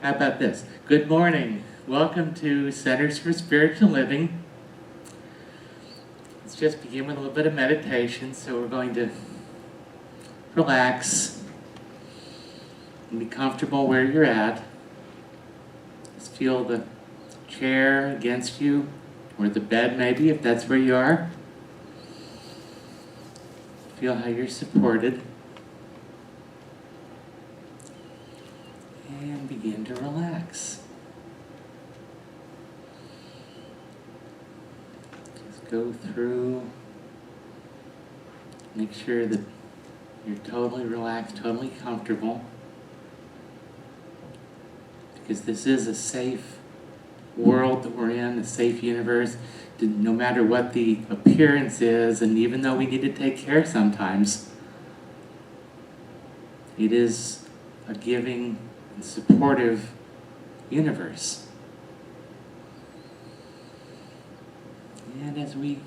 How about this? Good morning. Welcome to Centers for Spiritual Living. Let's just begin with a little bit of meditation. So we're going to relax and be comfortable where you're at. Just feel the chair against you, or the bed maybe, if that's where you are. Feel how you're supported. And begin to relax. Just go through. Make sure that you're totally relaxed, totally comfortable. Because this is a safe world that we're in, a safe universe, no matter what the appearance is, and even though we need to take care sometimes, it is a giving and supportive universe. And as we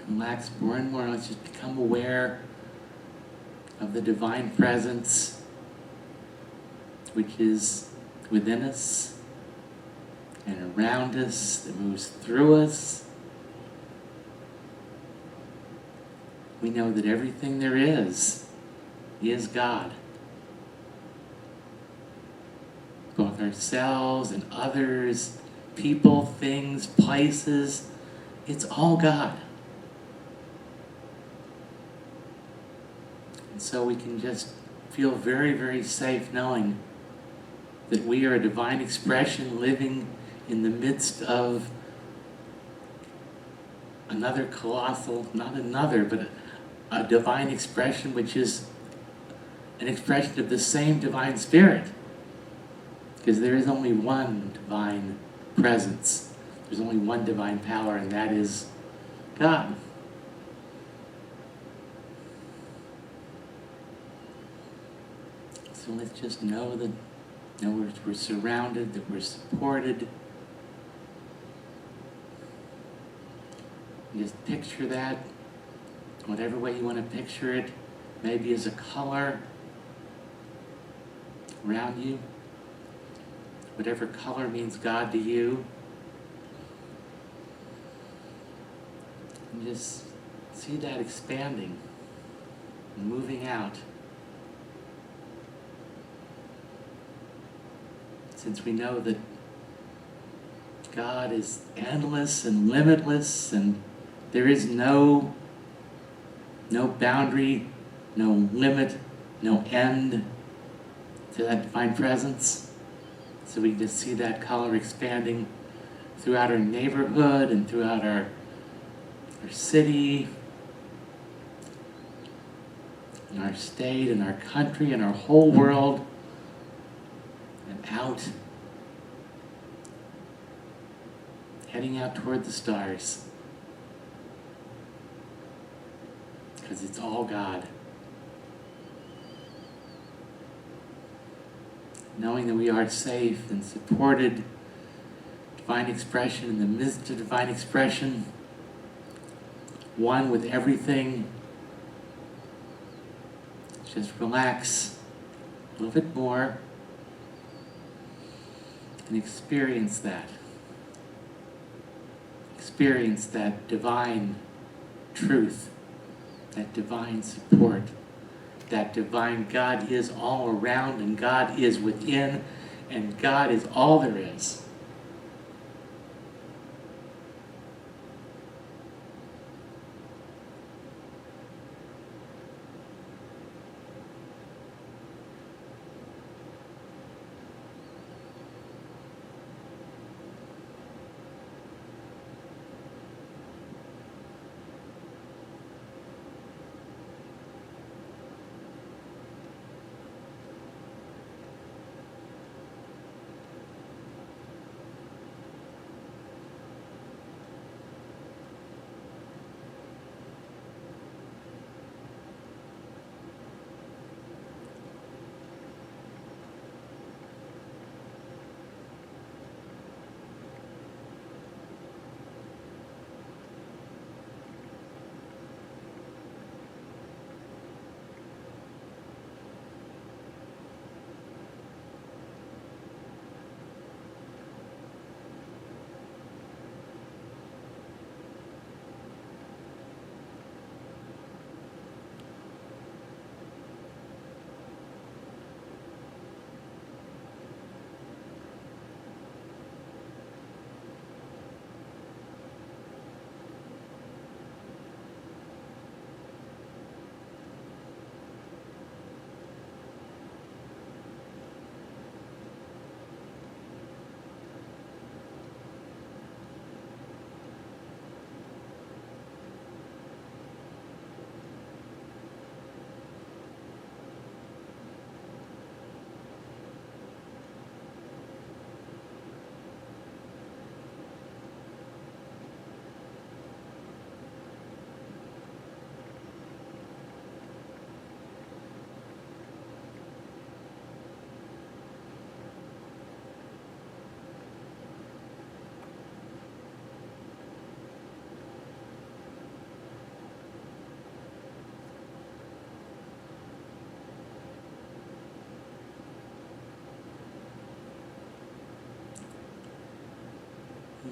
relax more and more, let's just become aware of the divine presence which is within us and around us, that moves through us. We know that everything there is God. Both ourselves and others, people, things, places, it's all God. And so we can just feel very, very safe knowing that we are a divine expression living in the midst of another colossal, not another, but a divine expression which is an expression of the same divine spirit. Because there is only one divine presence. There's only one divine power, and that is God. So let's just know that we're surrounded, that we're supported. Just picture that, whatever way you want to picture it, maybe as a color around you. Whatever color means God to you. And just see that expanding and moving out. Since we know that God is endless and limitless, and there is no boundary, no limit, no end to that divine presence. So we just see that color expanding throughout our neighborhood and throughout our city, and our state and our country and our whole world, and out, heading out toward the stars. Because it's all God. Knowing that we are safe and supported, divine expression in the midst of divine expression, one with everything. Just relax a little bit more and experience that. Experience that divine truth, that divine support. That divine God is all around, and God is within, and God is all there is.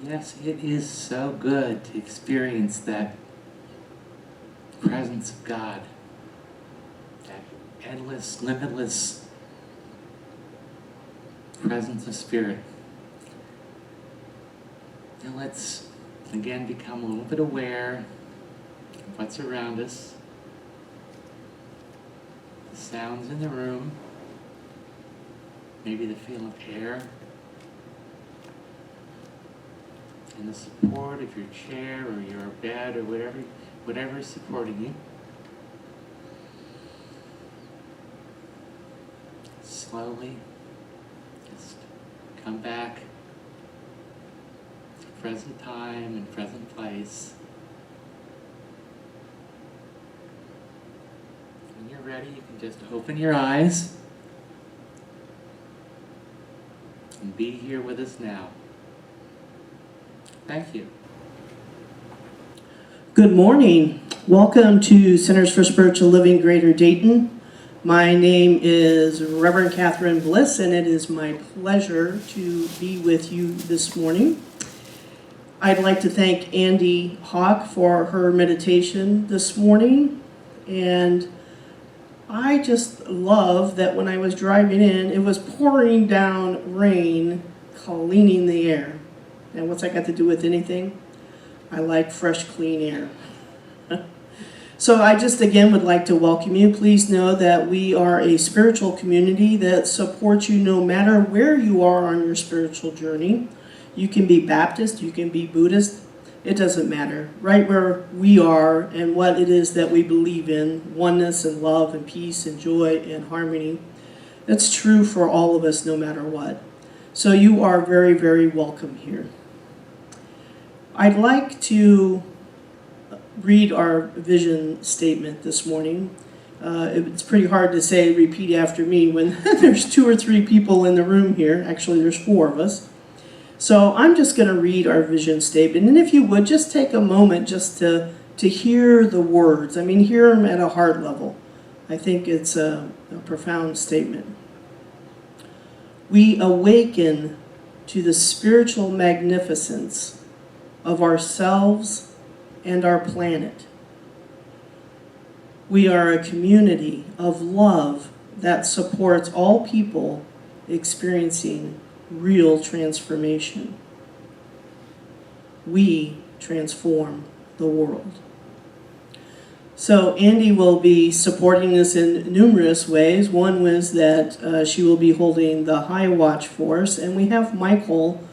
Yes, it is so good to experience that presence of God, that endless, limitless presence of Spirit. Now let's again become a little bit aware of what's around us, the sounds in the room, maybe the feel of air, and the support of your chair or your bed or whatever is supporting you. Slowly, just come back to present time and present place. When you're ready, you can just open your eyes and be here with us now. Thank you. Good morning. Welcome to Centers for Spiritual Living Greater Dayton. My name is Reverend Catherine Bliss, and it is my pleasure to be with you this morning. I'd like to thank Andy Hawk for her meditation this morning, and I just love that when I was driving in, it was pouring down rain, cleaning the air. And what's that got to do with anything? I like fresh, clean air. So I just again would like to welcome you. Please know that we are a spiritual community that supports you no matter where you are on your spiritual journey. You can be Baptist, you can be Buddhist, it doesn't matter. Right where we are and what it is that we believe in, oneness and love and peace and joy and harmony, that's true for all of us no matter what. So you are very, very welcome here. I'd like to read our vision statement this morning. It's pretty hard to say repeat after me when there's 2 or 3 people in the room here. Actually, there's 4 of us. So I'm just going to read our vision statement. And if you would, just take a moment just to hear the words. I mean, hear them at a heart level. I think it's a profound statement. We awaken to the spiritual magnificence of ourselves and our planet. We are a community of love that supports all people experiencing real transformation. We transform the world. So Andy will be supporting this in numerous ways. One was that she will be holding the high watch for us, and we have Michael.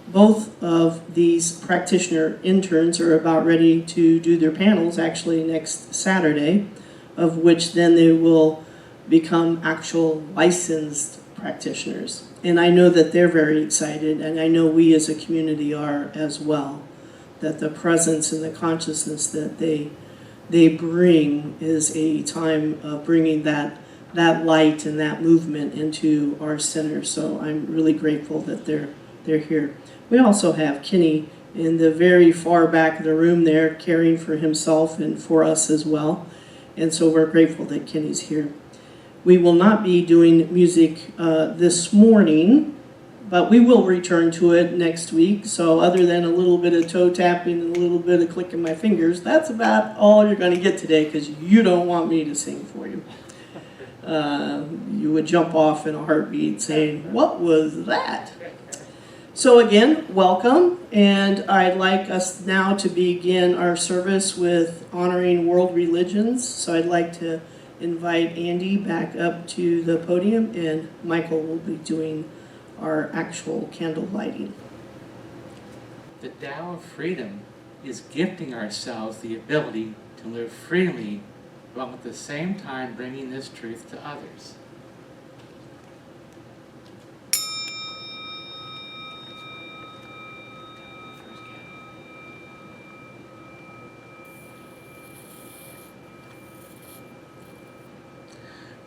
Both of these practitioner interns are about ready to do their panels actually next Saturday, of which then they will become actual licensed practitioners. And I know that they're very excited, and I know we as a community are as well, that the presence and the consciousness that they bring is a time of bringing that light and that movement into our center. So I'm really grateful that they're here. We also have Kenny in the very far back of the room there, caring for himself and for us as well. And so we're grateful that Kenny's here. We will not be doing music this morning, but we will return to it next week. So other than a little bit of toe tapping and a little bit of clicking my fingers, that's about all you're going to get today, because you don't want me to sing for you. You would jump off in a heartbeat saying, "What was that?" So again, welcome, and I'd like us now to begin our service with honoring world religions. So I'd like to invite Andy back up to the podium, and Michael will be doing our actual candle lighting. The Tao of freedom is gifting ourselves the ability to live freely, but at the same time bringing this truth to others.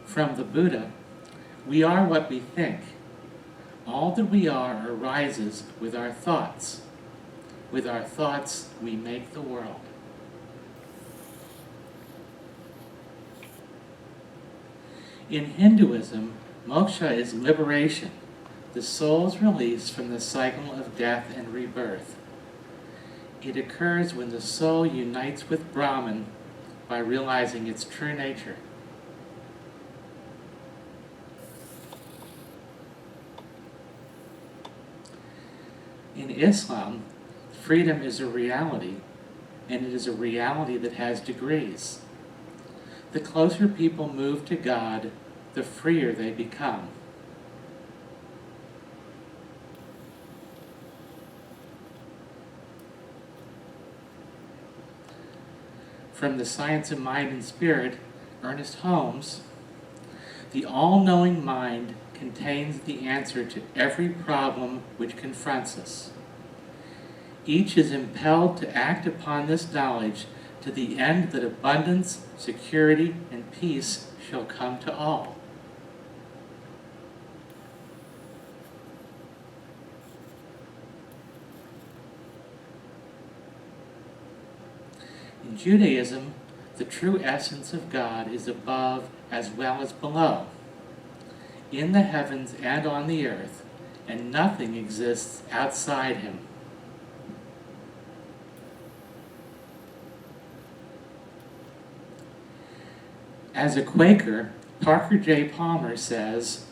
From the Buddha, we are what we think. All that we are arises with our thoughts. With our thoughts, we make the world. In Hinduism, moksha is liberation, the soul's release from the cycle of death and rebirth. It occurs when the soul unites with Brahman by realizing its true nature. In Islam, freedom is a reality, and it is a reality that has degrees. The closer people move to God, the freer they become. From The Science of Mind and Spirit, Ernest Holmes, the all-knowing mind contains the answer to every problem which confronts us. Each is impelled to act upon this knowledge to the end that abundance, security, and peace shall come to all. In Judaism, the true essence of God is above as well as below, in the heavens and on the earth, and nothing exists outside him. As a Quaker, Parker J. Palmer says,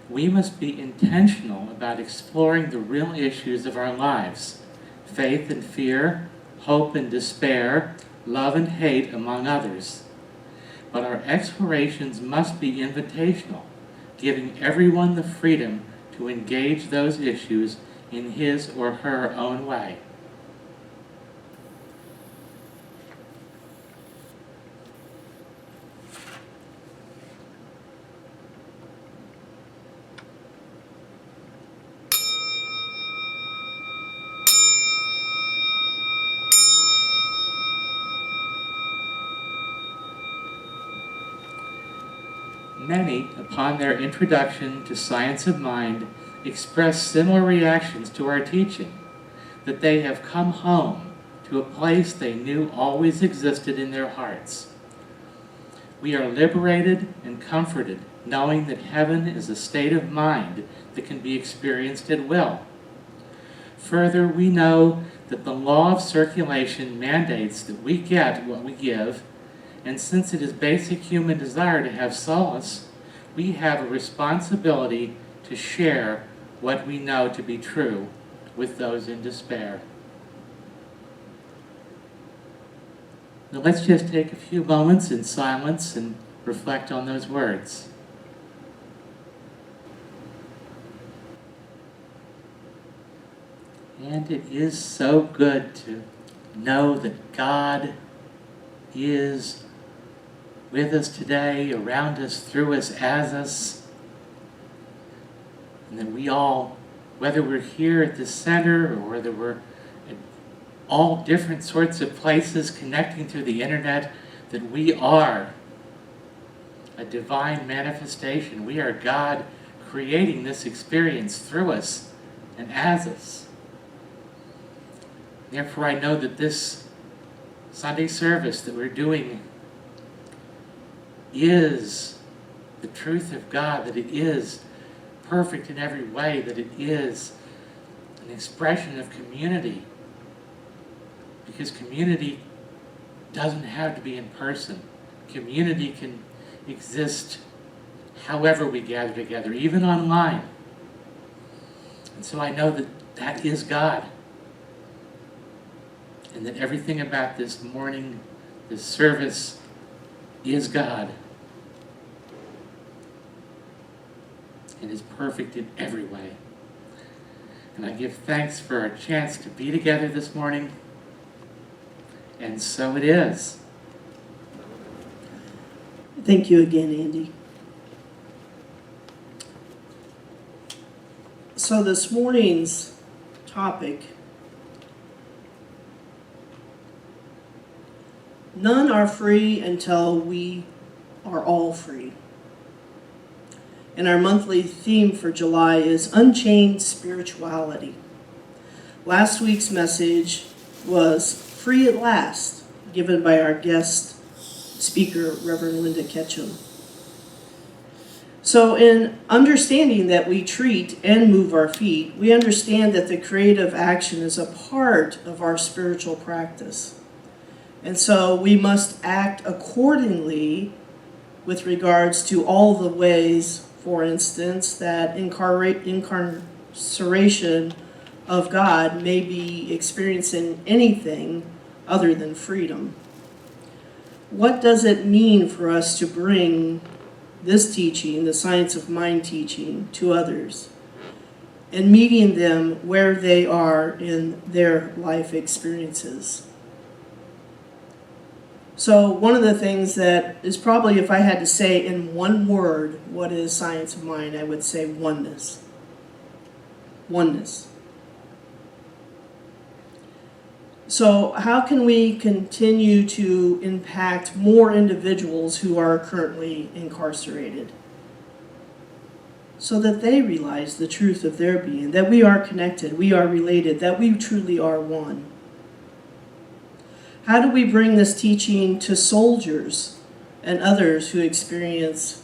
we must be intentional about exploring the real issues of our lives, faith and fear, hope and despair, love and hate, among others. But our explorations must be invitational, giving everyone the freedom to engage those issues in his or her own way. Many, upon their introduction to Science of Mind, express similar reactions to our teaching, that they have come home to a place they knew always existed in their hearts. We are liberated and comforted, knowing that heaven is a state of mind that can be experienced at will. Further, we know that the law of circulation mandates that we get what we give, and since it is basic human desire to have solace, we have a responsibility to share what we know to be true with those in despair. Now let's just take a few moments in silence and reflect on those words. And it is so good to know that God is with us today, around us, through us, as us. And that we all, whether we're here at the center or whether we're at all different sorts of places connecting through the internet, that we are a divine manifestation. We are God creating this experience through us and as us. Therefore, I know that this Sunday service that we're doing is the truth of God, that it is perfect in every way, that it is an expression of community. Because community doesn't have to be in person. Community can exist however we gather together, even online. And so I know that that is God. And that everything about this morning, this service, is God. And is perfect in every way. And I give thanks for our chance to be together this morning. And so it is. Thank you again, Andy. So this morning's topic, none are free until we are all free. And our monthly theme for July is Unchained Spirituality. Last week's message was Free at Last, given by our guest speaker, Reverend Linda Ketchum. So in understanding that we treat and move our feet, we understand that the creative action is a part of our spiritual practice. And so we must act accordingly with regards to all the ways, for instance, that incarceration of God may be experiencing anything other than freedom. What does it mean for us to bring this teaching, the science of mind teaching, to others and meeting them where they are in their life experiences? So one of the things that is probably, if I had to say in one word what is science of mind, I would say oneness. Oneness. So how can we continue to impact more individuals who are currently incarcerated so that they realize the truth of their being, that we are connected, we are related, that we truly are one? How do we bring this teaching to soldiers and others who experience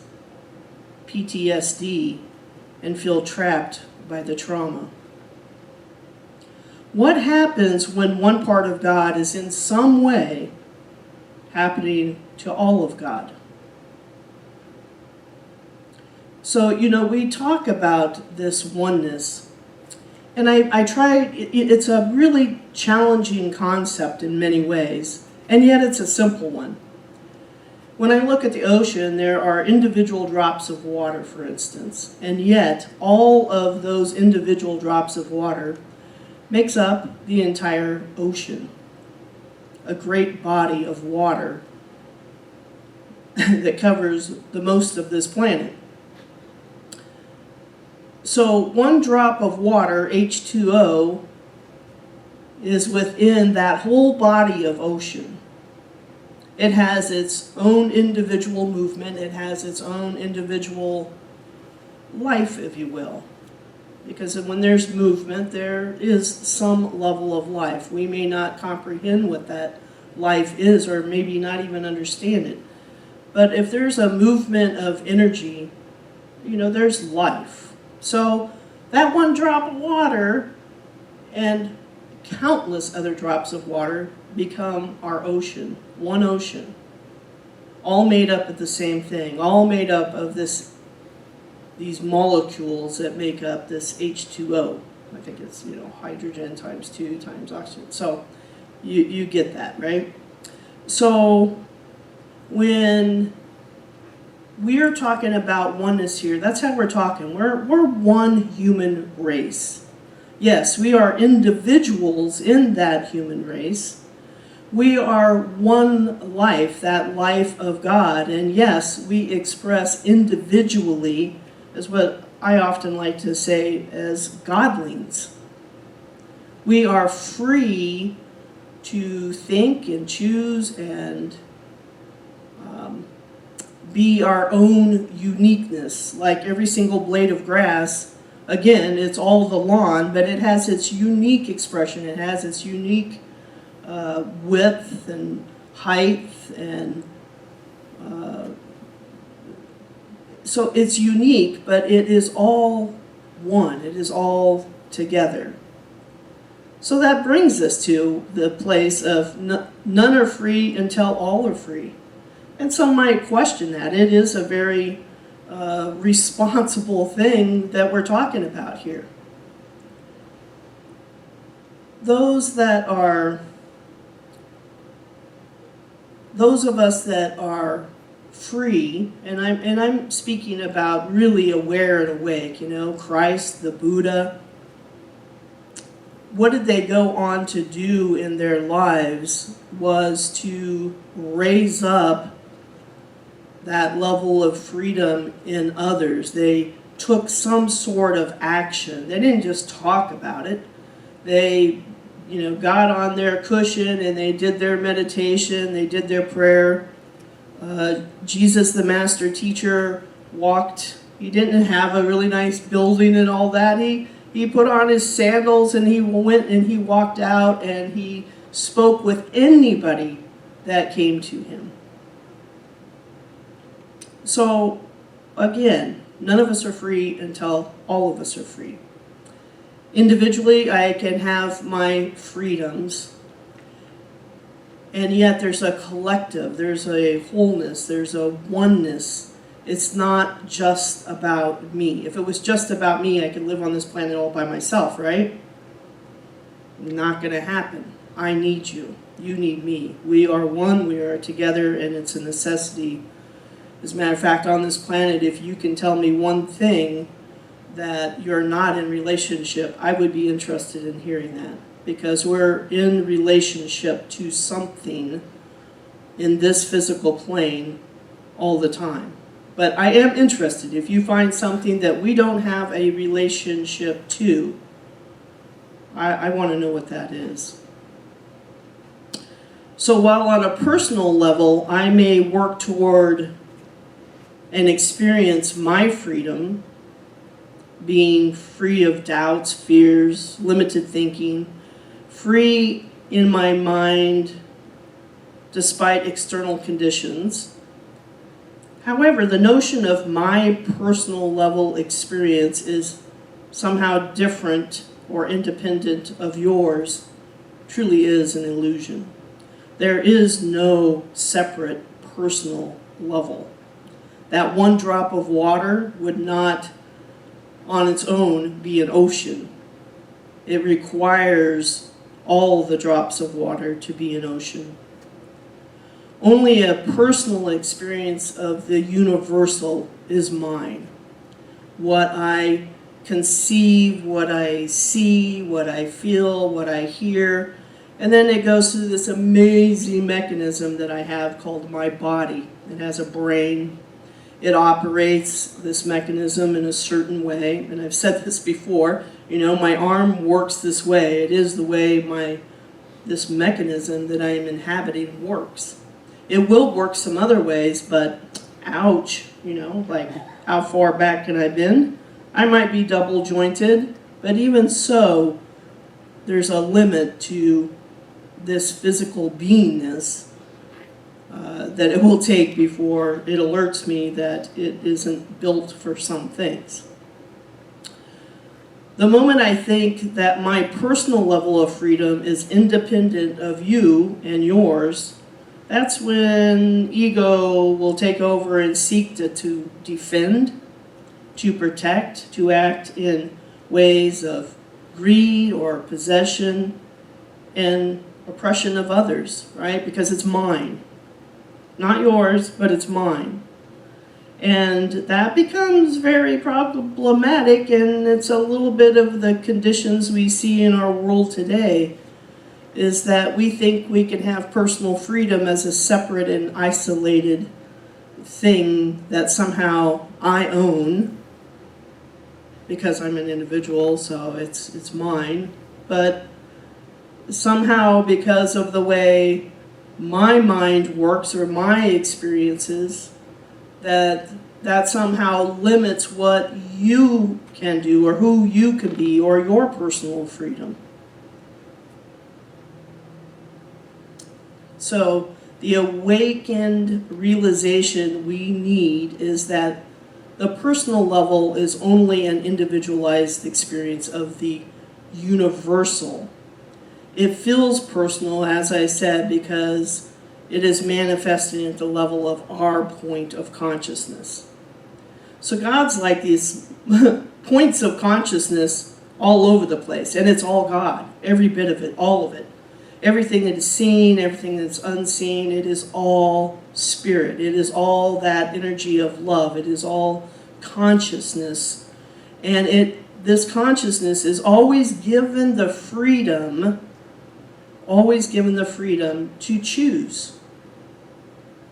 PTSD and feel trapped by the trauma? What happens when one part of God is in some way happening to all of God? So, we talk about this oneness, and I try, it's a really challenging concept in many ways, and yet it's a simple one. When I look at the ocean, there are individual drops of water, for instance, and yet all of those individual drops of water makes up the entire ocean, a great body of water that covers the most of this planet. So one drop of water, H2O, is within that whole body of ocean. It has its own individual movement, it has its own individual life, if you will. Because when there's movement, there is some level of life. We may not comprehend what that life is, or maybe not even understand it. But if there's a movement of energy, there's life. So that one drop of water and countless other drops of water become our ocean, one ocean. All made up of the same thing, all made up of these molecules that make up this H2O. I think it's, hydrogen times 2 times oxygen. So you get that, right? So when we're talking about oneness here, that's how we're talking. We're one human race. Yes, we are individuals in that human race. We are one life, that life of God. And yes, we express individually as what I often like to say as godlings. We are free to think and choose and be our own uniqueness. Like every single blade of grass, again, it's all the lawn, but it has its unique expression. It has its unique width and height, and so it's unique, but it is all one. It is all together. So that brings us to the place of none are free until all are free. And some might question that. It is a very responsible thing that we're talking about here. Those of us that are free, and I'm speaking about really aware and awake, Christ, the Buddha. What did they go on to do in their lives was to raise up that level of freedom in others. They took some sort of action. They didn't just talk about it. They, got on their cushion and they did their meditation, they did their prayer. Jesus, the master teacher, walked. He didn't have a really nice building and all that. He put on his sandals and he went and he walked out and he spoke with anybody that came to him. So, again, None of us are free until all of us are free. Individually, I can have my freedoms, and yet there's a collective, there's a wholeness, there's a oneness. It's not just about me. If it was just about me, I could live on this planet all by myself, right? Not going to happen. I need you. You need me. We are one, we are together, and it's a necessity. As a matter of fact, on this planet, if you can tell me one thing that you're not in relationship, I would be interested in hearing that. Because we're in relationship to something in this physical plane all the time. But I am interested. If you find something that we don't have a relationship to, I want to know what that is. So while on a personal level, I may work toward and experience my freedom, being free of doubts, fears, limited thinking, free in my mind despite external conditions. However, the notion of my personal level experience is somehow different or independent of yours truly is an illusion. There is no separate personal level. That one drop of water would not on its own be an ocean. It requires all the drops of water to be an ocean. Only a personal experience of the universal is mine. What I conceive, what I see, what I feel, what I hear, and then it goes through this amazing mechanism that I have called my body. It has a brain. It operates this mechanism in a certain way, and I've said this before, my arm works this way. It is the way this mechanism that I am inhabiting works. It will work some other ways, but ouch, like how far back can I bend? I might be double jointed, but even so, there's a limit to this physical beingness that it will take before it alerts me that it isn't built for some things. The moment I think that my personal level of freedom is independent of you and yours, that's when ego will take over and seek to defend, to protect, to act in ways of greed or possession and oppression of others, right? Because it's mine. Not yours, but it's mine. And that becomes very problematic, and it's a little bit of the conditions we see in our world today, is that we think we can have personal freedom as a separate and isolated thing that somehow I own, because I'm an individual, so it's mine. But somehow, because of the way my mind works or my experiences, that somehow limits what you can do or who you can be or your personal freedom. So the awakened realization we need is that the personal level is only an individualized experience of the universal. It feels personal, as I said, because it is manifesting at the level of our point of consciousness. So God's like these points of consciousness all over the place, and it's all God, every bit of it, all of it. Everything that is seen, everything that's unseen, it is all spirit. It is all that energy of love. It is all consciousness. And this consciousness is always given the freedom to choose.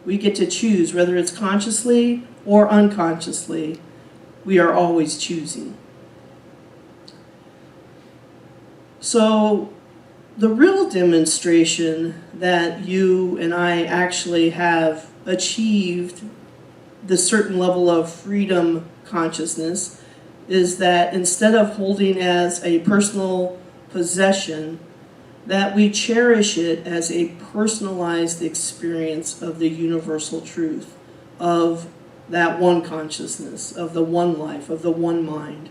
We get to choose, whether it's consciously or unconsciously, we are always choosing. So the real demonstration that you and I actually have achieved the certain level of freedom consciousness is that instead of holding as a personal possession, that we cherish it as a personalized experience of the universal truth of that one consciousness, of the one life, of the one mind.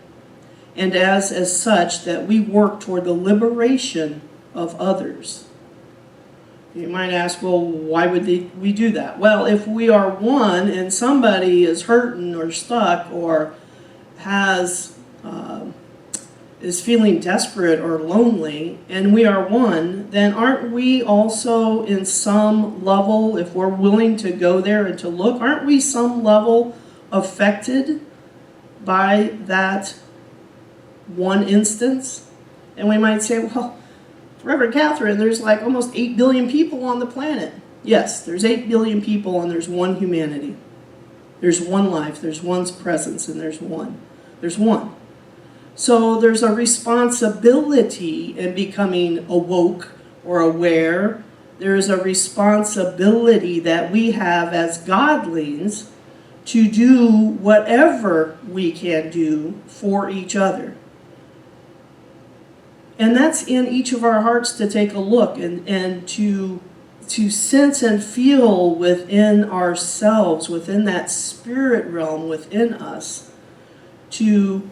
And as such, that we work toward the liberation of others. You might ask, well, why would we do that? Well, if we are one and somebody is hurting or stuck or is feeling desperate or lonely, and we are one, then aren't we also in some level, if we're willing to go there and to look, aren't we some level affected by that one instance? And we might say, well, Reverend Catherine, there's like almost 8 billion people on the planet. Yes, there's 8 billion people and there's one humanity. There's one life, there's one's presence, and there's one. There's one. So there's a responsibility in becoming awoke or aware. There's a responsibility that we have as godlings to do whatever we can do for each other. And that's in each of our hearts to take a look and to sense and feel within ourselves, within that spirit realm within us, to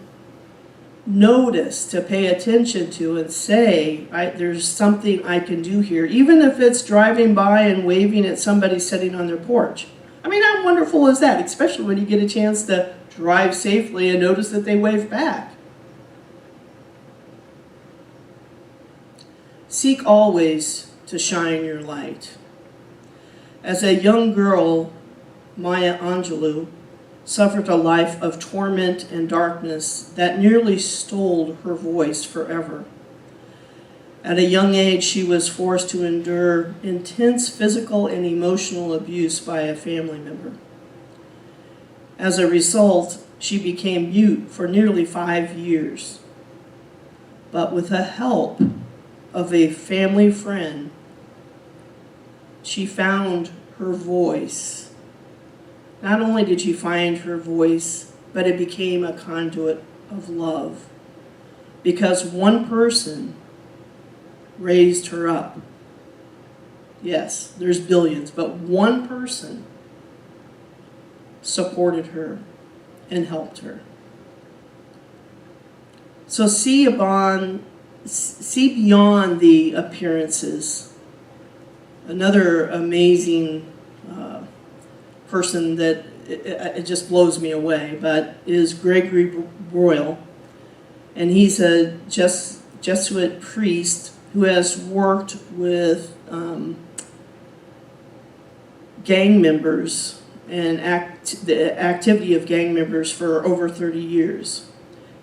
notice, to pay attention to, and say, there's something I can do here, even if it's driving by and waving at somebody sitting on their porch. I mean, how wonderful is that, especially when you get a chance to drive safely and notice that they wave back. Seek always to shine your light. As a young girl, Maya Angelou suffered a life of torment and darkness that nearly stole her voice forever. At a young age, she was forced to endure intense physical and emotional abuse by a family member. As a result, she became mute for nearly 5 years. But with the help of a family friend, she found her voice. Not only did she find her voice, but it became a conduit of love. Because one person raised her up. Yes, there's billions, but one person supported her and helped her. So see beyond the appearances. Another amazing person that it just blows me away, but is Gregory Broyle, and he's a Jesuit priest who has worked with gang members and the activity of gang members for over 30 years.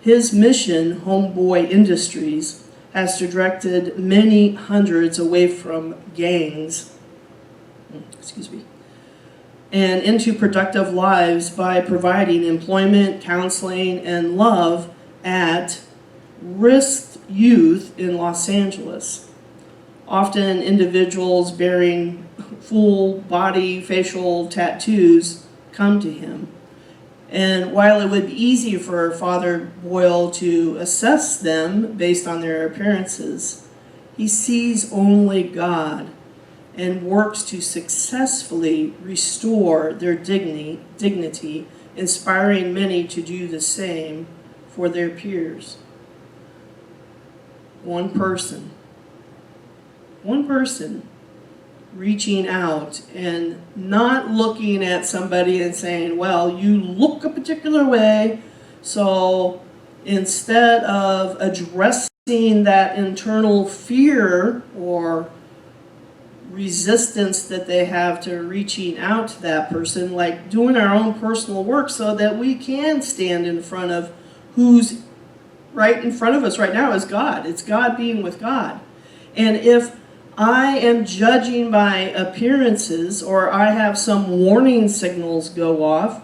His mission, Homeboy Industries, has directed many hundreds away from gangs, and into productive lives by providing employment, counseling, and love at risked youth in Los Angeles. Often individuals bearing full body facial tattoos come to him. And while it would be easy for Father Boyle to assess them based on their appearances, he sees only God and works to successfully restore their dignity, inspiring many to do the same for their peers. One person reaching out and not looking at somebody and saying, well, you look a particular way, so instead of addressing that internal fear or resistance that they have to reaching out to that person, like doing our own personal work so that we can stand in front of who's right in front of us right now is God. It's God being with God. And if I am judging by appearances or I have some warning signals go off,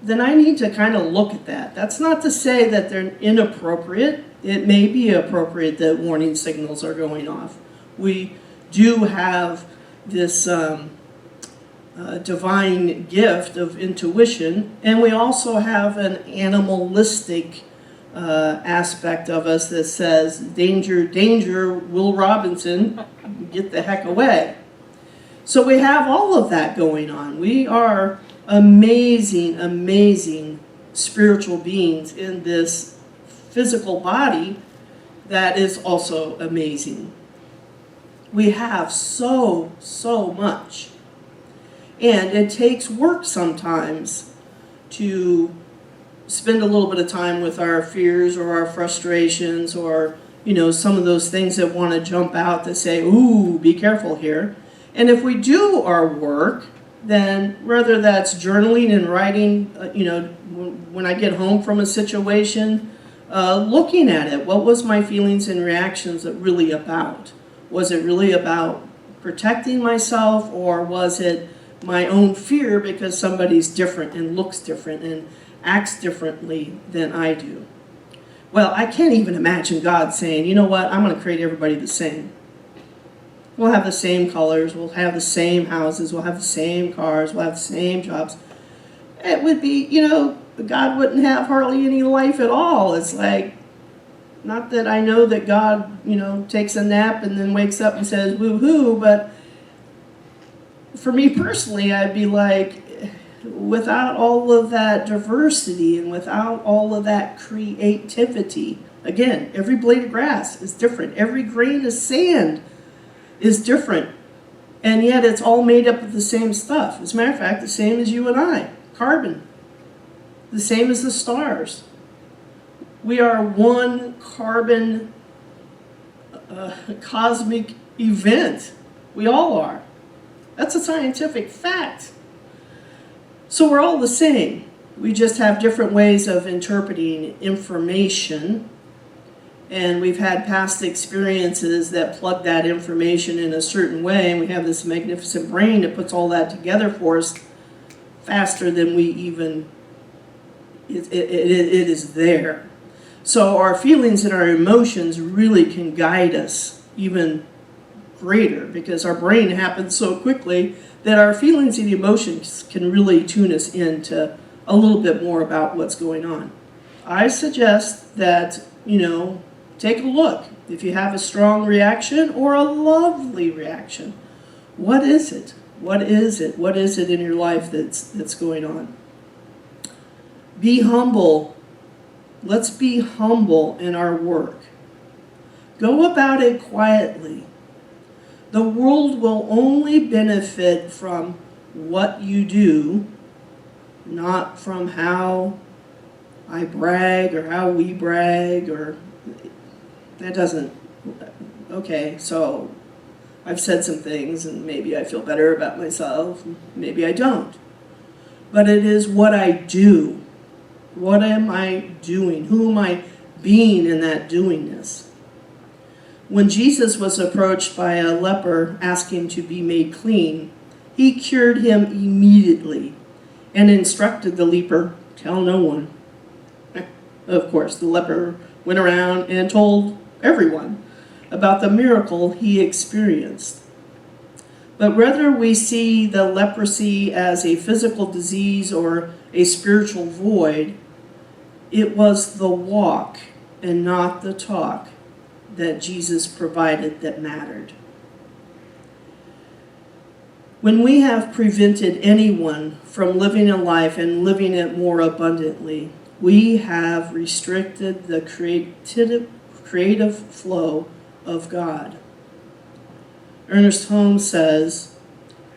then I need to kind of look at that. That's not to say that they're inappropriate. It may be appropriate that warning signals are going off. We do have this divine gift of intuition, and we also have an animalistic aspect of us that says, danger, danger, Will Robinson, get the heck away. So we have all of that going on. We are amazing, amazing spiritual beings in this physical body that is also amazing. We have so much. And it takes work sometimes to spend a little bit of time with our fears or our frustrations or, some of those things that want to jump out that say, ooh, be careful here. And if we do our work, then whether that's journaling and writing, when I get home from a situation, looking at it, what was my feelings and reactions really about? Was it really about protecting myself, or was it my own fear because somebody's different and looks different and acts differently than I do? Well, I can't even imagine God saying, you know what, I'm going to create everybody the same. We'll have the same colors, we'll have the same houses, we'll have the same cars, we'll have the same jobs. It would be, God wouldn't have hardly any life at all. It's like, not that I know that God, takes a nap and then wakes up and says, woo-hoo, but for me personally, I'd be like, without all of that diversity and without all of that creativity, again, every blade of grass is different. Every grain of sand is different. And yet it's all made up of the same stuff. As a matter of fact, the same as you and I, carbon. The same as the stars. We are one carbon cosmic event. We all are. That's a scientific fact. So we're all the same. We just have different ways of interpreting information. And we've had past experiences that plug that information in a certain way. And we have this magnificent brain that puts all that together for us faster than we even, it is there. So our feelings and our emotions really can guide us even greater, because our brain happens so quickly that our feelings and emotions can really tune us into a little bit more about what's going on. I suggest that, take a look. If you have a strong reaction or a lovely reaction, what is it? What is it? What is it in your life that's going on? Be humble. Let's be humble in our work. Go about it quietly. The world will only benefit from what you do, not from how I brag or how we brag, or that doesn't, okay, so I've said some things and maybe I feel better about myself, maybe I don't. But it is what I do. What am I doing? Who am I being in that doingness? When Jesus was approached by a leper asking to be made clean, he cured him immediately and instructed the leper, tell no one. Of course, the leper went around and told everyone about the miracle he experienced. But whether we see the leprosy as a physical disease or a spiritual void, it was the walk and not the talk that Jesus provided that mattered. When we have prevented anyone from living a life and living it more abundantly, we have restricted the creative flow of God. Ernest Holmes says,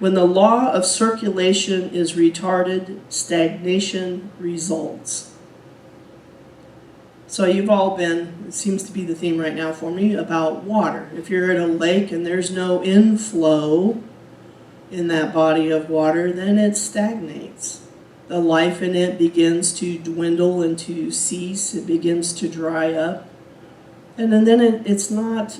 when the law of circulation is retarded, stagnation results. So you've all been, it seems to be the theme right now for me, about water. If you're at a lake and there's no inflow in that body of water, then it stagnates. The life in it begins to dwindle and to cease. It begins to dry up. And then it's not,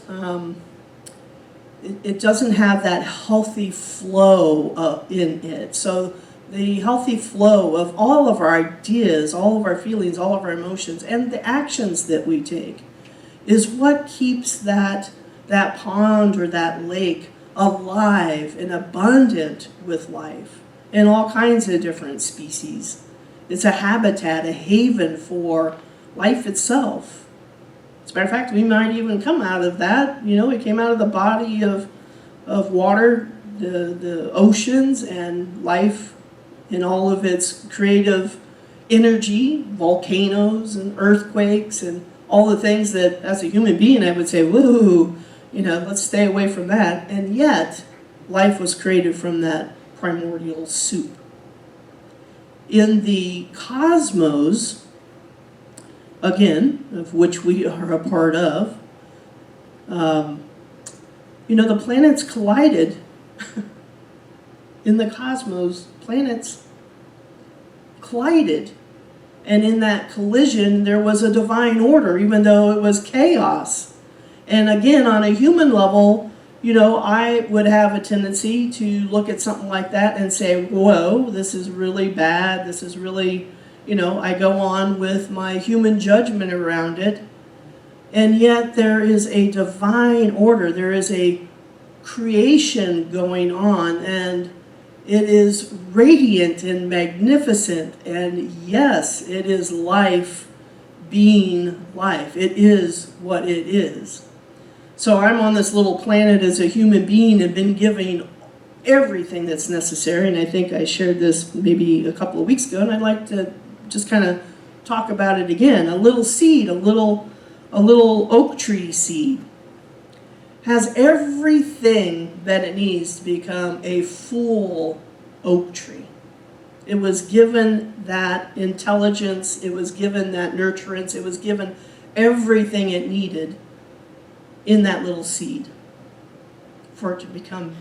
it doesn't have that healthy flow in it. So the healthy flow of all of our ideas, all of our feelings, all of our emotions, and the actions that we take is what keeps that pond or that lake alive and abundant with life in all kinds of different species. It's a habitat, a haven for life itself. As a matter of fact, we might even come out of that. We came out of the body of water, the oceans, and life in all of its creative energy, volcanoes and earthquakes and all the things that as a human being I would say, woo, let's stay away from that. And yet, life was created from that primordial soup. In the cosmos, again, of which we are a part of, the planets collided. In the cosmos, planets collided. And in that collision, there was a divine order, even though it was chaos. And again, on a human level, I would have a tendency to look at something like that and say, whoa, this is really bad. This is really, I go on with my human judgment around it. And yet there is a divine order. There is a creation going on, and it is radiant and magnificent. And yes, it is life being life. It is what it is. So I'm on this little planet as a human being and been given everything that's necessary. And I think I shared this maybe a couple of weeks ago, and I'd like to just kind of talk about it again. A little seed, a little oak tree seed, has everything that it needs to become a full oak tree. It was given that intelligence, it was given that nurturance, it was given everything it needed in that little seed for it to become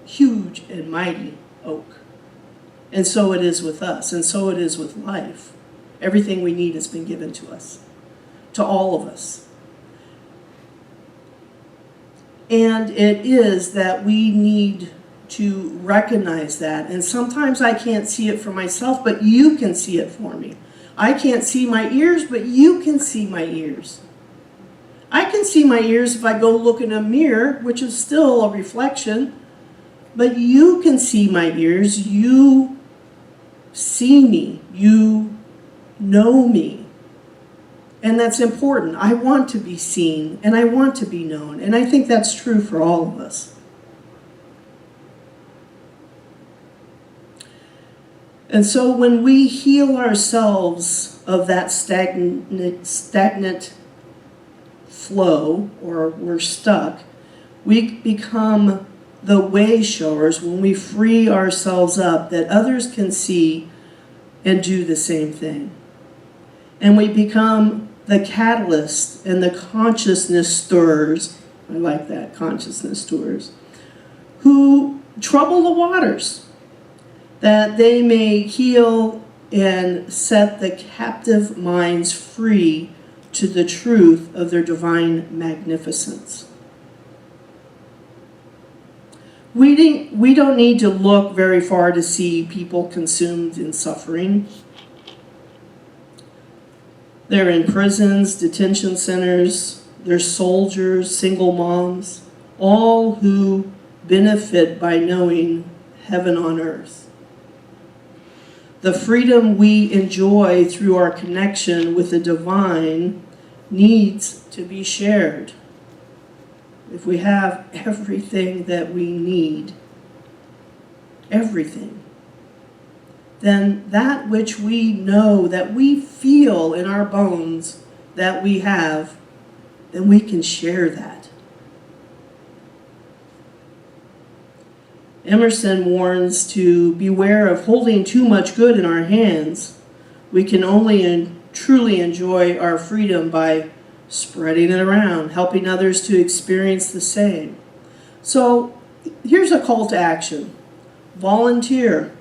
huge and mighty oak. And so it is with us, and so it is with life. Everything we need has been given to us, to all of us. And it is that we need to recognize that. And sometimes I can't see it for myself, but you can see it for me. I can't see my ears, but you can see my ears. I can see my ears if I go look in a mirror, which is still a reflection, but you can see my ears. You see me. You know me. And that's important. I want to be seen, and I want to be known. And I think that's true for all of us. And so when we heal ourselves of that stagnant flow, or we're stuck, we become the way showers when we free ourselves up that others can see and do the same thing. And we become the catalyst and the consciousness stirrers, I like that, consciousness stirrers, who trouble the waters, that they may heal and set the captive minds free to the truth of their divine magnificence. We don't need to look very far to see people consumed in suffering. They're in prisons, detention centers, they're soldiers, single moms, all who benefit by knowing heaven on earth. The freedom we enjoy through our connection with the divine needs to be shared. If we have everything that we need, everything, then that which we know, that we feel in our bones that we have, then we can share that. Emerson warns to beware of holding too much good in our hands. We can only truly enjoy our freedom by spreading it around, helping others to experience the same. So here's a call to action. Volunteer.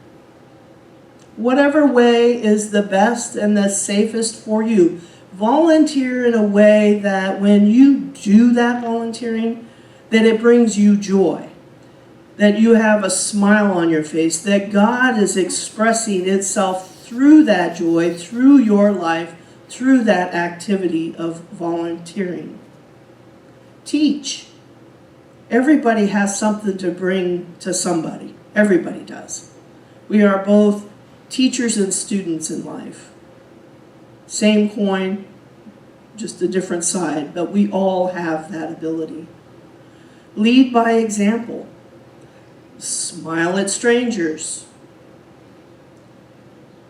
Whatever way is the best and the safest for you. Volunteer in a way that when you do that volunteering, that it brings you joy. That you have a smile on your face, that God is expressing itself through that joy, through your life, through that activity of volunteering. Teach. Everybody has something to bring to somebody. Everybody does. We are both teachers and students in life. Same coin, just a different side, but we all have that ability. Lead by example. Smile at strangers.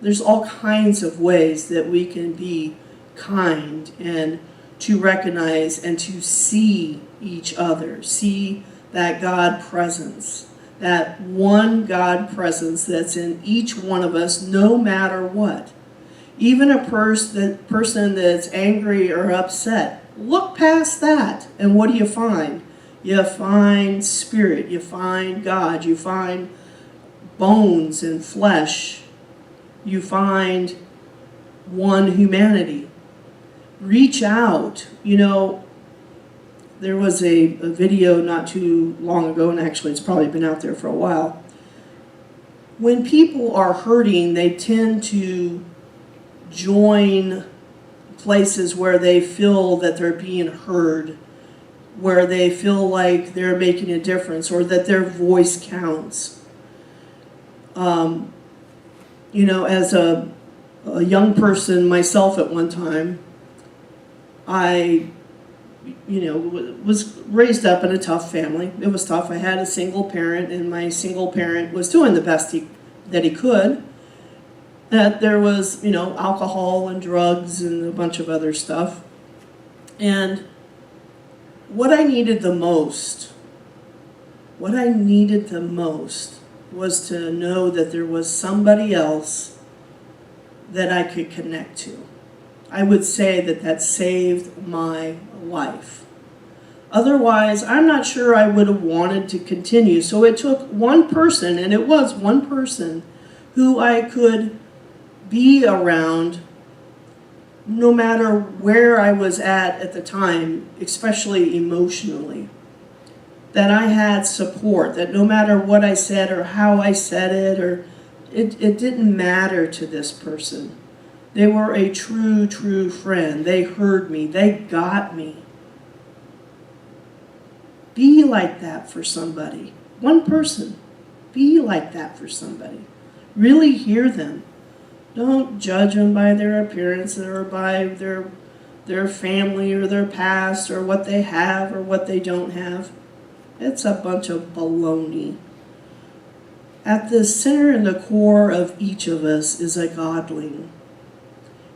There's all kinds of ways that we can be kind and to recognize and to see each other, see that God presence, that one God presence that's in each one of us no matter what. Even a person that's angry or upset, look past that and what do you find? You find spirit, you find God, you find bones and flesh, you find one humanity. Reach out. You know, there was a video not too long ago, and actually it's probably been out there for a while. When people are hurting, they tend to join places where they feel that they're being heard, where they feel like they're making a difference or that their voice counts. You know, as a young person myself at one time, I, was raised up in a tough family. It was tough. I had a single parent, and my single parent was doing the best that he could. That there was, alcohol and drugs and a bunch of other stuff. And what I needed the most was to know that there was somebody else that I could connect to. I would say that saved my life. Otherwise, I'm not sure I would have wanted to continue. So it took one person, and it was one person, who I could be around no matter where I was at the time, especially emotionally. That I had support, that no matter what I said or how I said it, or it didn't matter to this person. They were a true, true friend. They heard me. They got me. Be like that for somebody. One person. Be like that for somebody. Really hear them. Don't judge them by their appearance or by their family or their past or what they have or what they don't have. It's a bunch of baloney. At the center and the core of each of us is a godling.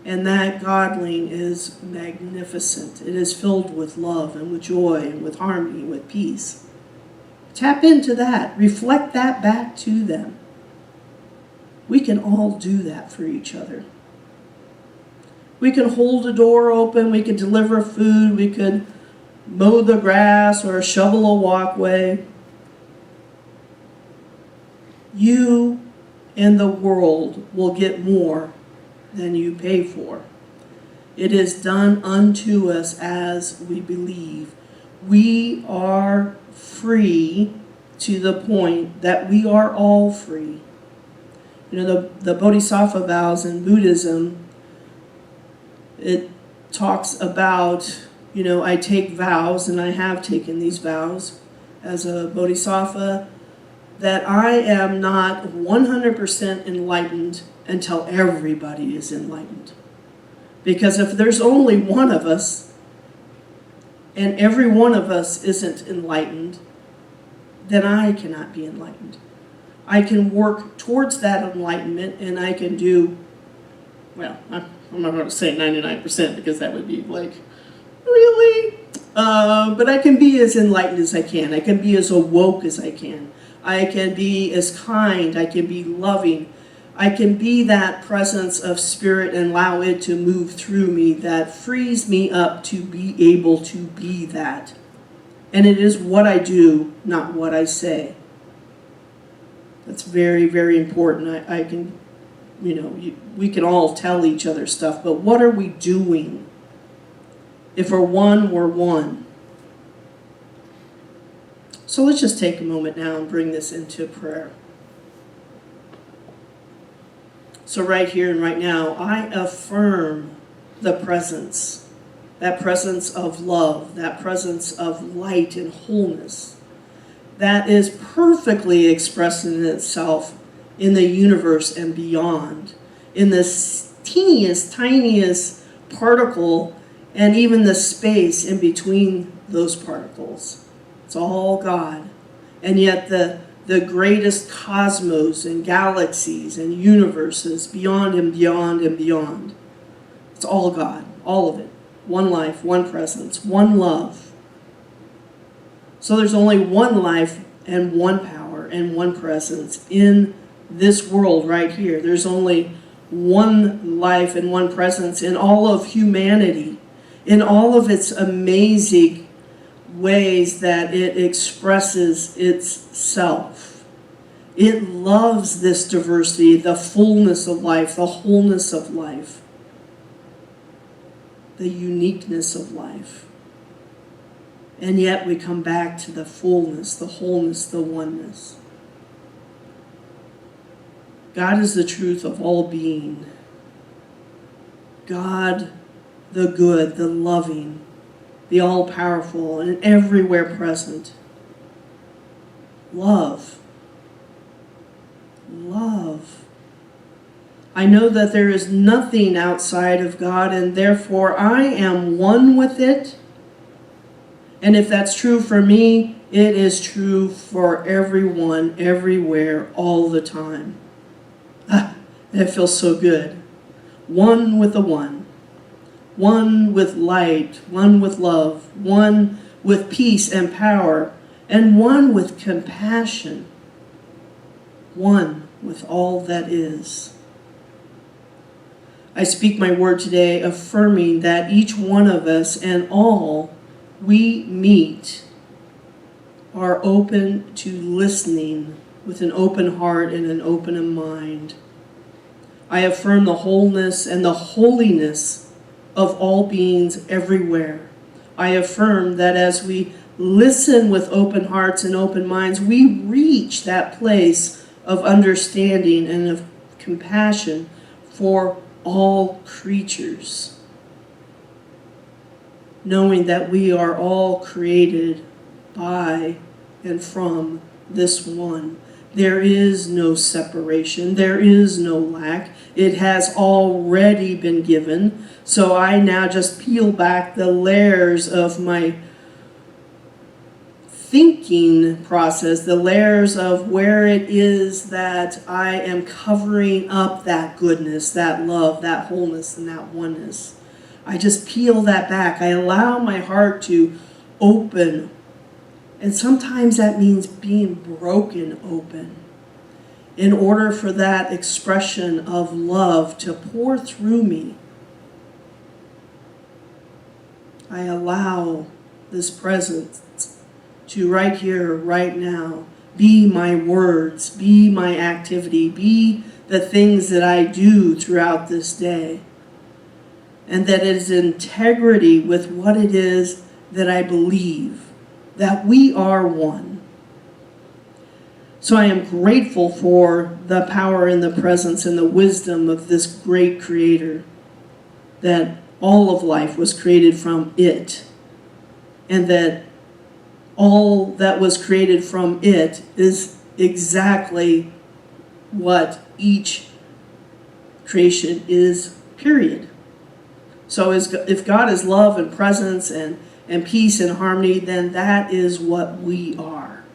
And that godling is magnificent. It is filled with love and with joy and with harmony and with peace. Tap into that. Reflect that back to them. We can all do that for each other. We can hold a door open. We can deliver food. We could mow the grass or shovel a walkway. You and the world will get more than you pay for. It is done unto us as we believe. We are free to the point that we are all free. The Bodhisattva vows in Buddhism, it talks about, I take vows, and I have taken these vows as a Bodhisattva, that I am not 100% enlightened until everybody is enlightened. Because if there's only one of us, and every one of us isn't enlightened, then I cannot be enlightened. I can work towards that enlightenment, and I can do, well, I'm not going to say 99% because that would be like, really? But I can be as enlightened as I can. I can be as awoke as I can. I can be as kind. I can be loving. I can be that presence of spirit and allow it to move through me that frees me up to be able to be that. And it is what I do, not what I say. That's very, very important. I can, we can all tell each other stuff, but what are we doing? If we're one, we're one. So let's just take a moment now and bring this into prayer. So right here and right now, I affirm the presence, that presence of love, that presence of light and wholeness, that is perfectly expressing itself in the universe and beyond, in this teeniest, tiniest particle, and even the space in between those particles. It's all God. And yet the the greatest cosmos and galaxies and universes beyond and beyond and beyond. It's all God, all of it. One life, one presence, one love. So there's only one life and one power and one presence in this world right here. There's only one life and one presence in all of humanity, in all of its amazing ways that it expresses itself. It loves this diversity, the fullness of life, the wholeness of life, the uniqueness of life. And yet we come back to the fullness, the wholeness, the oneness. God is the truth of all being. God, the good, the loving, the all-powerful, and everywhere present. Love. Love. I know that there is nothing outside of God, and therefore I am one with it. And if that's true for me, it is true for everyone, everywhere, all the time. It feels so good. One with the one. One with light, one with love, one with peace and power, and one with compassion. One with all that is. I speak my word today affirming that each one of us and all we meet are open to listening with an open heart and an open mind. I affirm the wholeness and the holiness of all beings everywhere. I affirm that as we listen with open hearts and open minds, we reach that place of understanding and of compassion for all creatures, knowing that we are all created by and from this one. There is no separation. There is no lack. It has already been given. So I now just peel back the layers of my thinking process, the layers of where it is that I am covering up that goodness, that love, that wholeness, and that oneness. I just peel that back. I allow my heart to open. And sometimes that means being broken open in order for that expression of love to pour through me. I allow this presence to right here, right now, be my words, be my activity, be the things that I do throughout this day. And that it is integrity with what it is that I believe, that we are one. So I am grateful for the power and the presence and the wisdom of this great Creator, that all of life was created from it, and that all that was created from it is exactly what each creation is, period. So if God is love and presence and peace and harmony, then that is what we are.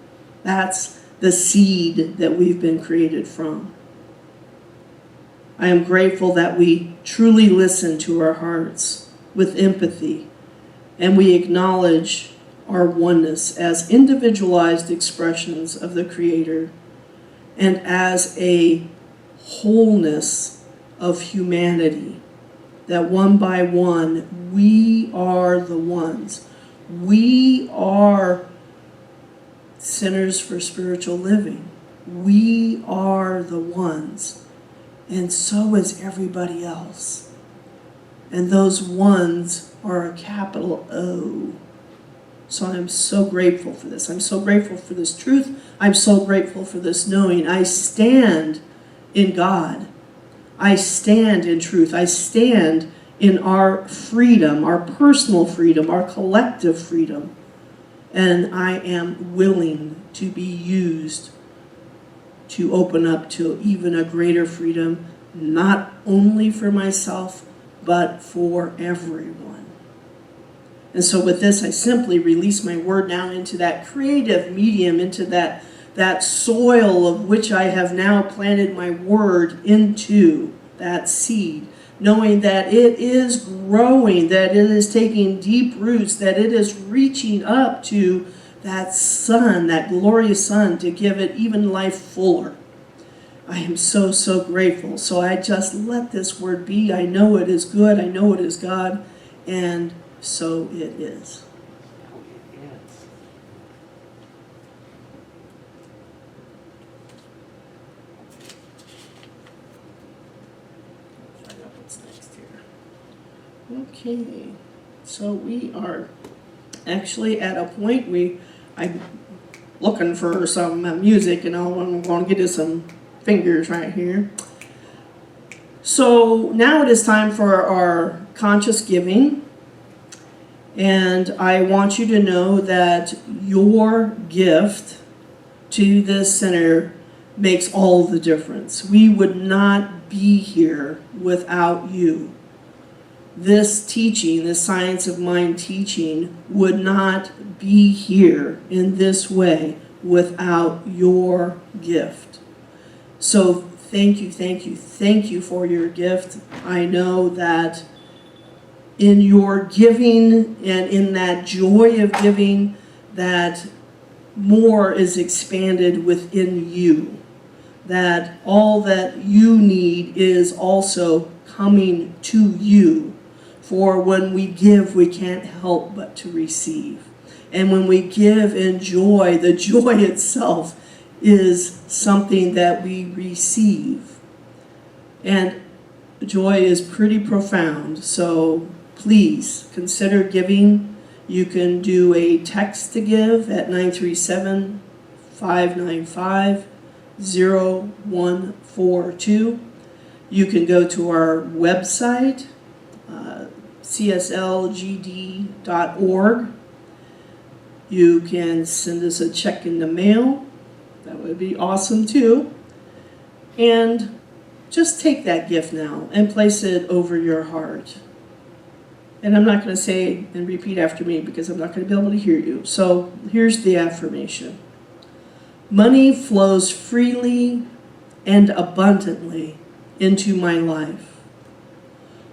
That's the seed that we've been created from. I am grateful that we truly listen to our hearts with empathy, and we acknowledge our oneness as individualized expressions of the Creator and as a wholeness of humanity, that one by one, we are the ones. We are sinners for spiritual living. We are the ones. And so is everybody else. And those ones are a capital O. So I'm so grateful for this. I'm so grateful for this truth. I'm so grateful for this knowing. I stand in God. I stand in truth. I stand in our freedom, our personal freedom, our collective freedom. And I am willing to be used to open up to even a greater freedom, not only for myself, but for everyone. And so with this, I simply release my word now into that creative medium, into that that soil of which I have now planted my word into, that seed, knowing that it is growing, that it is taking deep roots, that it is reaching up to that sun, that glorious sun, to give it even life fuller. I am so, so grateful. So I just let this word be. I know it is good. I know it is God. And so it is. Find out what's next here. Okay. So we are actually at a point I'm looking for some music, and I'm going to get to some fingers right here. So now it is time for our conscious giving, and I want you to know that your gift to this center makes all the difference. We would not be here without you. This teaching, this Science of Mind teaching, would not be here in this way without your gift. So thank you for your gift. I know that in your giving and in that joy of giving, that more is expanded within you. That all that you need is also coming to you. For when we give, we can't help but to receive. And when we give in joy, the joy itself is something that we receive. And joy is pretty profound. So please consider giving. You can do a text to give at 937-595-0142. You can go to our website, cslgd.org. You can send us a check in the mail. That would be awesome too. And just take that gift now and place it over your heart. And I'm not going to say and repeat after me because I'm not going to be able to hear you. So here's the affirmation. Money flows freely and abundantly into my life.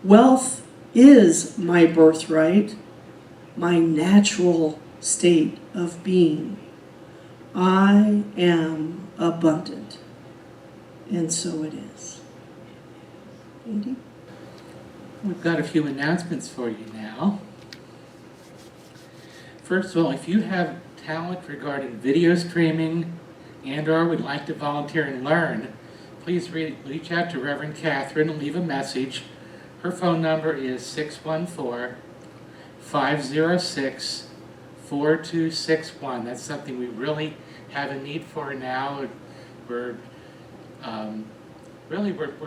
Wealth is my birthright, my natural state of being. I am abundant. And so it is. Andy? We've got a few announcements for you now. First of all, if you have talent regarding video streaming and or would like to volunteer and learn, please reach out to Reverend Catherine and leave a message. Her phone number is 614-506-4261. That's something we really have a need for now. We're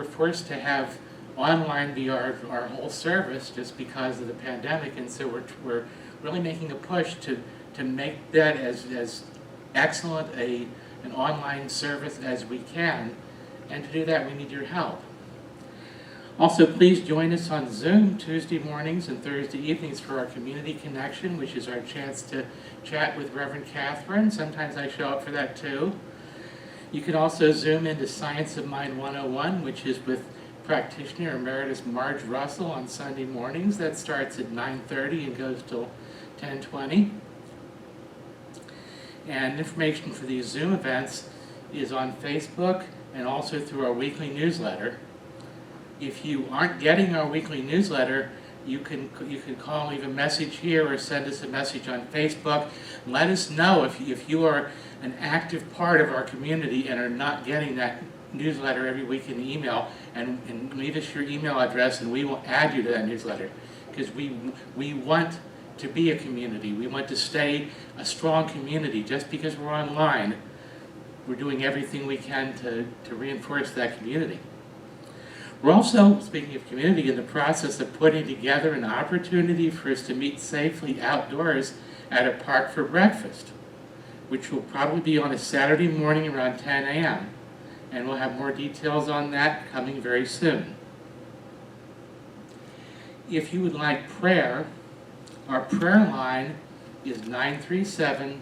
forced to have online be our whole service just because of the pandemic, and so we're really making a push to make that as excellent an online service as we can, and to do that we need your help. Also, please join us on Zoom Tuesday mornings and Thursday evenings for our community connection, which is our chance to chat with Reverend Catherine. Sometimes I show up for that too. You can also Zoom into Science of Mind 101, which is with practitioner emeritus Marge Russell on Sunday mornings. That starts at 9:30 and goes till 10:20. And information for these Zoom events is on Facebook and also through our weekly newsletter. If you aren't getting our weekly newsletter, you can call, leave a message here, or send us a message on Facebook. Let us know if you are an active part of our community and are not getting that newsletter every week in the email, and leave us your email address and we will add you to that newsletter, because we want to be a community. We want to stay a strong community. Just because we're online, we're doing everything we can to reinforce that community. We're also, speaking of community, in the process of putting together an opportunity for us to meet safely outdoors at a park for breakfast, which will probably be on a Saturday morning around 10 a.m. And we'll have more details on that coming very soon. If you would like prayer, our prayer line is 937-282-5600.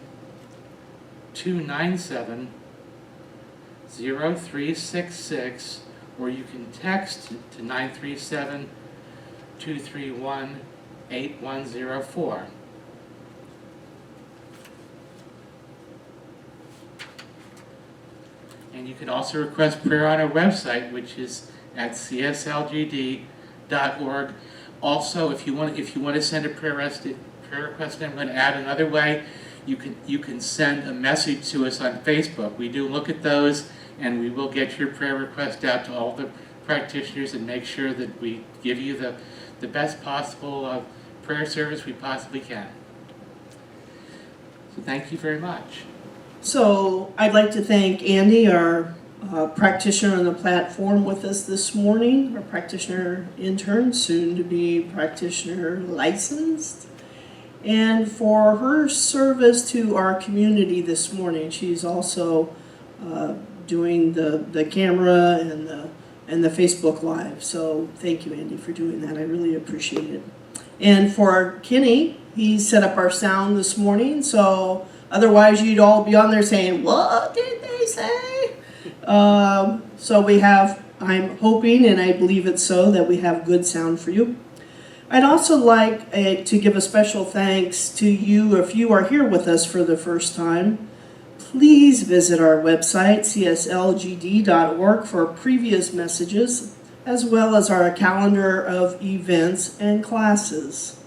297-0366, or you can text to 937-231-8104. And you can also request prayer on our website, which is at cslgd.org. Also, if you want to send a prayer request, I'm going to add another way. You can send a message to us on Facebook. We do look at those, and we will get your prayer request out to all the practitioners and make sure that we give you the best possible prayer service we possibly can. So thank you very much. So I'd like to thank Andy, our practitioner on the platform with us this morning, our practitioner intern, soon to be practitioner licensed, and for her service to our community this morning. She's also doing the camera and the Facebook Live. So thank you, Andy, for doing that. I really appreciate it. And for Kenny, he set up our sound this morning, so otherwise you'd all be on there saying, what did they say? So we have, I'm hoping, and I believe it's so, that we have good sound for you. I'd also like to give a special thanks to you if you are here with us for the first time. Please visit our website, cslgd.org, for previous messages, as well as our calendar of events and classes.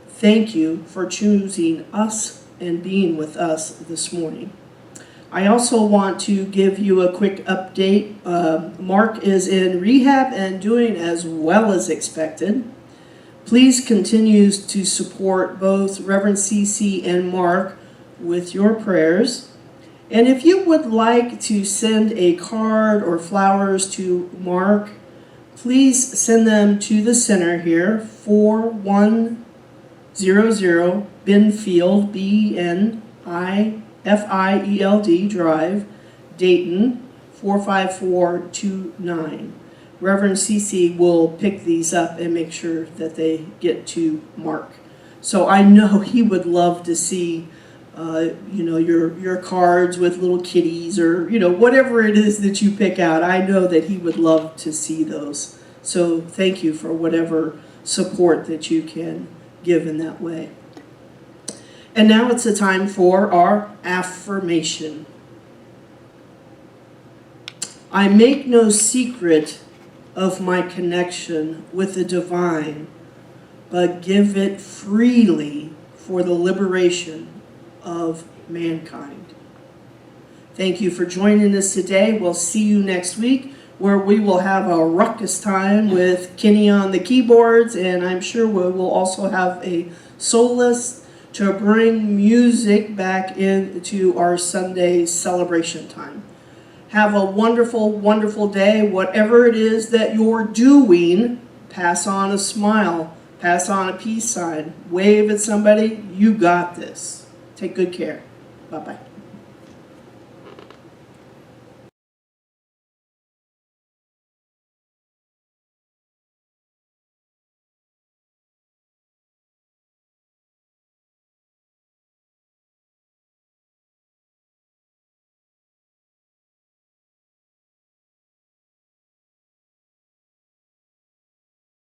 Thank you for choosing us and being with us this morning. I also want to give you a quick update. Mark is in rehab and doing as well as expected. Please continue to support both Reverend Cece and Mark with your prayers. And if you would like to send a card or flowers to Mark, please send them to the center here, 4100 Benfield, Benfield Drive, Dayton, 45429. Reverend Cece will pick these up and make sure that they get to Mark. So I know he would love to see your cards with little kitties, or whatever it is that you pick out. I know that he would love to see those. So thank you for whatever support that you can give in that way. And now it's the time for our affirmation. I make no secret of my connection with the divine, but give it freely for the liberation of mankind. Thank you for joining us today. We'll see you next week, where we will have a ruckus time with Kenny on the keyboards, and I'm sure we will also have a soloist to bring music back into our Sunday celebration time. Have a wonderful, wonderful day. Whatever it is that you're doing, pass on a smile, pass on a peace sign, wave at somebody. You got this. Take good care. Bye-bye.